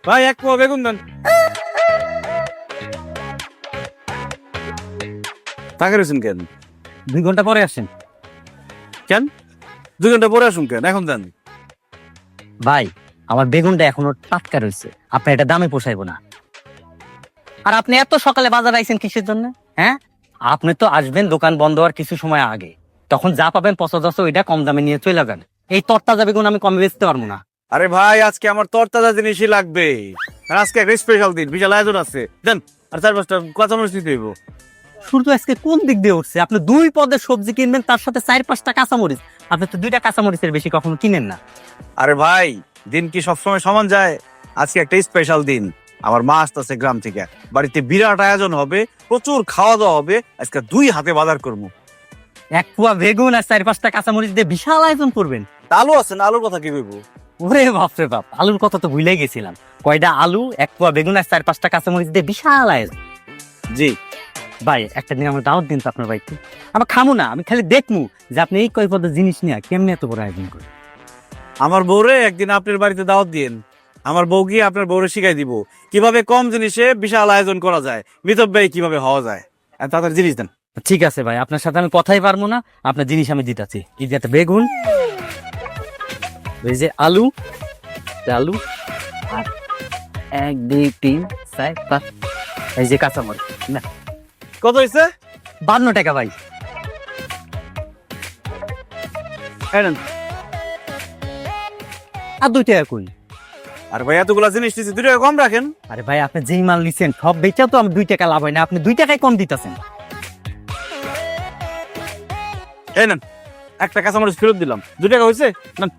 ভাই এক পোয়া বেগুন দেন। তাকে রয়েছেন কেন? 2 ঘন্টা পরে আসেন। কেন 2 ঘন্টা পরে আসুন কেন? এখন দেন। ভাই আমার বেগুনটা এখনো টাটকা রয়েছে, আপনার এটা দামে পোষাইবো না। আর আপনি এত সকালে বাজার আইছেন কিসের জন্য? হ্যাঁ, আপনি তো আসবেন দোকান বন্ধ হওয়ার কিছু সময় আগে, তখন যা পাবেন পচা ওইটা কম দামে নিয়ে চলে যাবেন। এই তরতাজা বেগুন আমি কমে বেচতে পারবো না। আরে ভাই আজকে আমার তরতাজা জিনিসই লাগবে, আর আজকে একটা স্পেশাল দিন, বিশাল আয়োজন আছে। দেন আর 4-5টা কাঁচামরিচ দিতে হইব। সূর্য আজকে কোন দিক দিয়ে উঠছে? আপনি 2 পদের সবজি কিনবেন, তার সাথে 4-5টা কাঁচামরিচ। আপনি তো 2টা কাঁচামরিচের বেশি কখনো কিনেন না। আরে ভাই দিন কি সবসময় সমান যায়? আজকে একটা স্পেশাল দিন, আমার মা আসতেছে গ্রাম থেকে, বাড়িতে বিরাট আয়োজন হবে, প্রচুর খাওয়া দাওয়া হবে। আজকে 2 হাতে বাজার করবো। 1 পোয়া বেগুন আর 4-5টা কাঁচামরিচ দিয়ে বিশাল আয়োজন করবেন। আলু আছে না? আলুর কথা কি কইবো? ওরে বাপরে বাপ, আলুর কথা তো ভুলেই গেছিলাম। কয়টা আলু, 1 পোয়া বেগুন আর 4-5টা কাঁচামরিচ দিয়ে বিশাল আয়োজন। জি ভাই একটা দিন আমার দাওয়াত দিন তো আপনার বাড়িতে। আমি খামু না, আমি খালি দেখমু যে আপনি এই কয় পদের জিনিস নিয়ে কেমনে এত বড় আয়োজন করেন। আমার বউরে একদিন আপনার বাড়িতে দাওয়াত দিন। আমার বউ গিয়ে আপনার বউরে শিখাই দিব কিভাবে কম জিনিসে বিশাল আয়োজন করা যায়, মিতব্যয়ী কিভাবে হওয়া যায়। আর তাদের জিনিস দেন। ঠিক আছে ভাই, আপনার সাথে আমি কথাই পারবো না, আপনার জিনিস আমি দিতেছি। এই যে একটা বেগুন, এই যে আলু, আলু আর 1 2 3 4 5, এই যে কাঁচামরিচ না। কত হয়েছে? 52 টাকা ভাই। এই নেন। আর 2 টাকা কই? আর ভাই এতগুলা জিনিস নিচ্ছি, 2 টাকা কম রাখেন। আরে ভাই আপনি যেই মাল নিছেন সব বেচা তো আমি 2 টাকা লাভ হয় না, আপনি 2 টাকায় কম দিতেছেন। এই নেন, একটা কাঁচামরিচ ফেরত দিলাম, 2 টাকা হয়েছে। নেন।